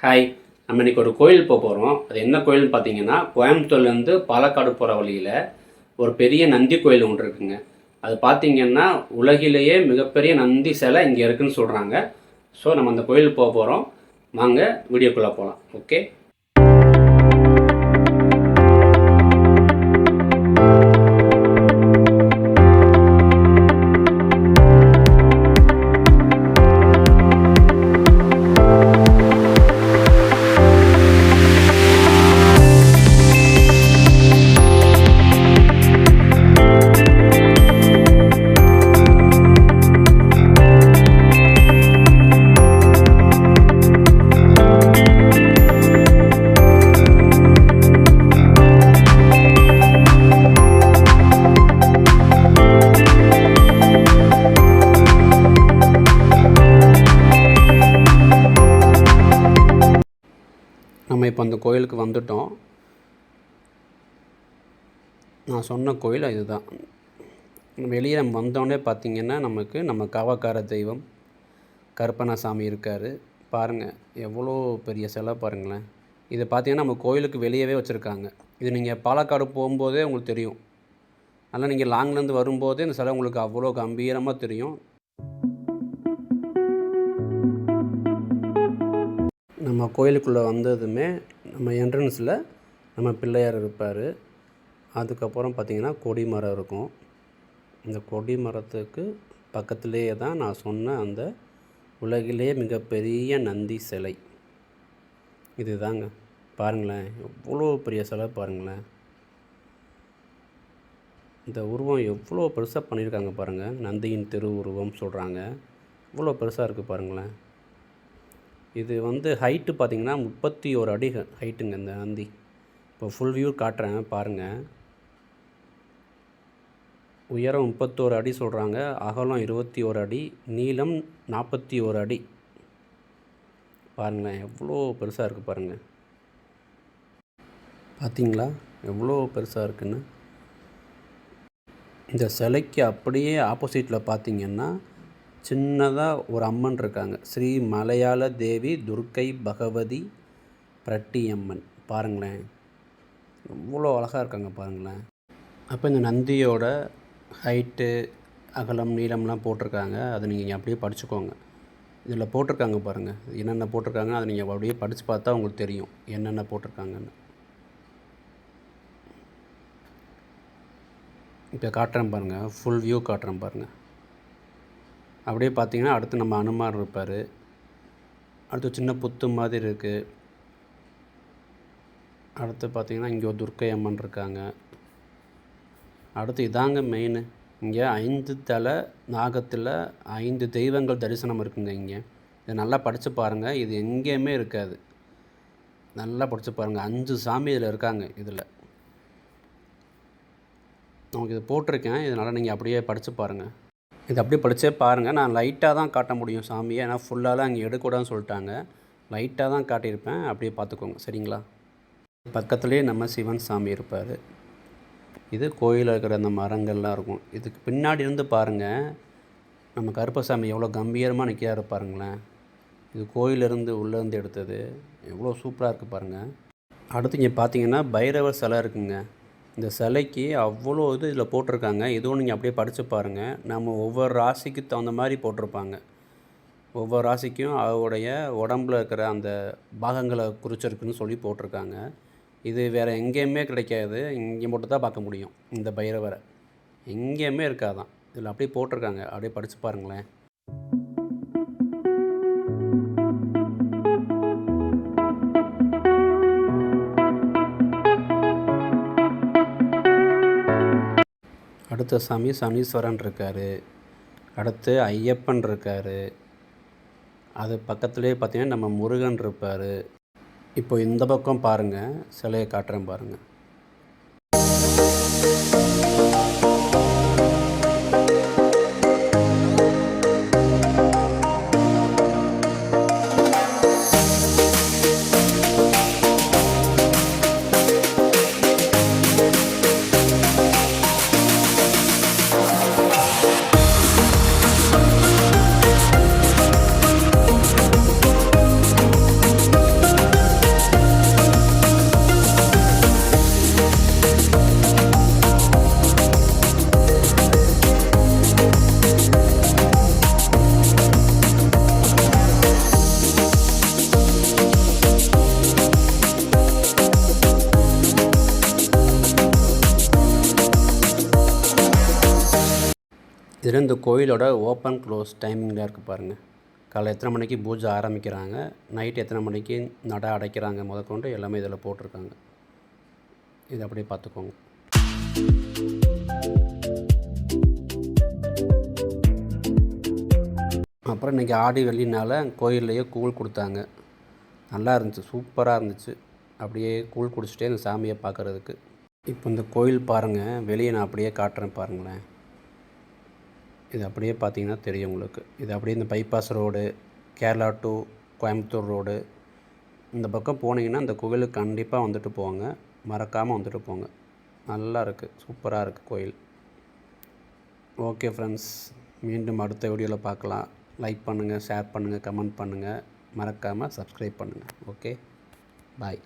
Hi. நம்ம இன்றைக்கி ஒரு கோயில் போகிறோம். அது என்ன கோயில்னு பார்த்தீங்கன்னா, கோயம்புத்தூர்லேருந்து பாலக்காடு போகிற வழியில் ஒரு பெரிய நந்தி கோயில் ஒன்று இருக்குங்க. அது பார்த்தீங்கன்னா உலகிலேயே மிகப்பெரிய நந்தி சிலை இங்கே இருக்குதுன்னு சொல்கிறாங்க. ஸோ நம்ம அந்த கோயிலுக்கு போக போகிறோம். வாங்க வீடியோக்குள்ளே போகலாம். ஓகே. நம்ம இப்போ அந்த கோயிலுக்கு வந்துட்டோம். நான் சொன்ன கோயில் இதுதான். வெளியே நம்ம வந்தோடனே பார்த்திங்கன்னா நம்ம காவக்கார தெய்வம் கருப்பண்ணசாமி இருக்கார். பாருங்கள் எவ்வளோ பெரிய சிலை பாருங்களேன். இது பார்த்திங்கன்னா நம்ம கோயிலுக்கு வெளியவே வச்சுருக்காங்க. இது நீங்கள் பாலக்காடு போகும்போதே உங்களுக்கு தெரியும். அதனால் நீங்கள் லாங்லேருந்து வரும்போதே இந்த சிலை உங்களுக்கு அவ்வளோ கம்பீரமாக தெரியும். நம்ம கோயிலுக்குள்ளே வந்ததுமே நம்ம என்ட்ரன்ஸில் நம்ம பிள்ளையார் இருப்பார். அதுக்கப்புறம் பார்த்திங்கன்னா கொடி மரம் இருக்கும். இந்த கொடி மரத்துக்கு பக்கத்துலேயே தான் நான் சொன்ன அந்த உலகிலே மிகப்பெரிய நந்தி சிலை இது தாங்க. பாருங்களேன் எவ்வளோ பெரிய சிலை பாருங்களேன். இந்த உருவம் எவ்வளோ பெருசாக பண்ணியிருக்காங்க பாருங்கள். நந்தியின் திருவுருவம் சொல்கிறாங்க. இவ்வளோ பெருசாக இருக்குது பாருங்களேன். இது ஹைட்டு பார்த்திங்கன்னா 31 அடி ஹைட்டுங்க இந்த நந்தி. இப்போ ஃபுல் வியூ காட்டுறேன் பாருங்கள். உயரம் 31 அடி சொல்கிறாங்க. அகலம் 21 அடி, நீளம் 41 அடி. பாருங்களேன் எவ்வளோ பெருசாக இருக்குது பாருங்கள். பார்த்தீங்களா எவ்வளோ பெருசாக இருக்குன்னு. இந்த சிலைக்கு அப்படியே ஆப்போசிட்டில் பார்த்திங்கன்னா சின்னதாக ஒரு அம்மன் இருக்காங்க. ஸ்ரீ மலையாள தேவி துர்க்கை பகவதி பிரட்டியம்மன். பாருங்களேன் எவ்வளோ அழகாக இருக்காங்க பாருங்களேன். அப்போ இந்த நந்தியோட ஹைட்டு அகலம் நீளம்லாம் போட்டிருக்காங்க. அதை நீங்கள் அப்படியே படிச்சுக்கோங்க. இதில் போட்டிருக்காங்க பாருங்கள் என்னென்ன போட்டிருக்காங்க. அதை நீங்கள் அப்படியே படித்து பார்த்தா உங்களுக்கு தெரியும் என்னென்ன போட்டிருக்காங்கன்னு. இப்போ காட்டுறேன் பாருங்கள். ஃபுல் வியூ காட்டுறேன் பாருங்கள். அப்படியே பார்த்திங்கன்னா அடுத்து நம்ம அனுமார் இருப்பார். அடுத்து சின்ன புத்து மாதிரி இருக்குது. அடுத்து பார்த்திங்கன்னா இங்கே ஒரு துர்க்கை அம்மன் இருக்காங்க. அடுத்து இதாங்க மெயின். இங்கே 5 தலை நாகத்தில் 5 தெய்வங்கள் தரிசனம் இருக்குங்க. இங்கே இதை நல்லா படித்து பாருங்கள். இது எங்கேயுமே இருக்காது. நல்லா படித்து பாருங்கள். 5 சாமி இதில் இருக்காங்க. இதில் நமக்கு இது போட்டிருக்கேன். இதனால் நீங்கள் அப்படியே படித்து பாருங்கள். இது அப்படியே படித்தே பாருங்கள். நான் லைட்டாக தான் காட்ட முடியும் சாமியை. ஏன்னா ஃபுல்லாலாம் அங்கே எடுக்கூடாதுன்னு சொல்லிட்டாங்க. லைட்டாக தான் காட்டியிருப்பேன். அப்படியே பார்த்துக்கோங்க சரிங்களா. பக்கத்துலேயே நம்ம சிவன் சாமி இருப்பார். இது கோயிலில் இருக்கிற அந்த மரங்கள்லாம் இருக்கும். இதுக்கு பின்னாடி இருந்து பாருங்கள் நம்ம கருப்பசாமி எவ்வளோ கம்பீரமாக நிற்கிறாரு பாருங்களேன். இது கோயிலிருந்து உள்ளேருந்து எடுத்தது. எவ்வளோ சூப்பராக இருக்குது பாருங்கள். அடுத்து இங்கே பார்த்தீங்கன்னா பைரவர் சிலை இருக்குங்க. இந்த சிலைக்கு அவ்வளோ இதில் போட்டிருக்காங்க. இதுவும் நீங்கள் அப்படியே படித்து பாருங்கள். நம்ம ஒவ்வொரு ராசிக்கு தகுந்த மாதிரி போட்டிருப்பாங்க. ஒவ்வொரு ராசிக்கும் அவருடைய உடம்பில் இருக்கிற அந்த பாகங்களை குறிச்சிருக்குன்னு சொல்லி போட்டிருக்காங்க. இது வேறு எங்கேயுமே கிடைக்காது. இங்கே மட்டும் தான் பார்க்க முடியும். இந்த பைரவரை எங்கேயுமே இருக்காதான். இதில் அப்படியே போட்டிருக்காங்க. அப்படியே படித்து பாருங்களேன். அடுத்த சாமி சனீஸ்வரன் இருக்கார். அடுத்து ஐயப்பன் இருக்கார். அது பக்கத்துலேயே பார்த்திங்கன்னா நம்ம முருகன் இருப்பார். இப்போ இந்த பக்கம் பாருங்கள். சிலையை காட்டுறேன் பாருங்கள். இதில் இந்த கோயிலோட ஓப்பன் க்ளோஸ் டைமிங்கில் இருக்குது பாருங்கள். காலைல எத்தனை மணிக்கு பூஜை ஆரம்பிக்கிறாங்க, நைட்டு எத்தனை மணிக்கு நடை அடைக்கிறாங்க முதற்கொண்டு எல்லாமே இதில் போட்டிருக்காங்க. இதை அப்படியே பார்த்துக்கோங்க. அப்புறம் இன்றைக்கி ஆடி வெள்ளினால் கோயில்லையே கூழ் கொடுத்தாங்க. நல்லா இருந்துச்சு, சூப்பராக இருந்துச்சு. அப்படியே கூழ் குடிச்சிட்டே இந்த சாமியை பார்க்குறதுக்கு. இப்போ இந்த கோயில் பாருங்கள், வெளியே நான் அப்படியே காட்டுறேன் பாருங்களேன். இது அப்படியே பார்த்தீங்கன்னா தெரியும் உங்களுக்கு. இது அப்படியே இந்த bypass road, Kerala to Coimbatore road, இந்த பக்கம் போனீங்கன்னா இந்த கோவிலுக்கு கண்டிப்பாக வந்துட்டு போங்க, மறக்காமல் வந்துட்டு போங்க. நல்லா இருக்குது, சூப்பராக இருக்குது கோயில். ஓகே ஃப்ரெண்ட்ஸ், மீண்டும் அடுத்த வீடியோவில் பார்க்கலாம். லைக் பண்ணுங்கள், ஷேர் பண்ணுங்கள், கமெண்ட் பண்ணுங்கள், மறக்காமல் சப்ஸ்கிரைப் பண்ணுங்கள். ஓகே, பாய்.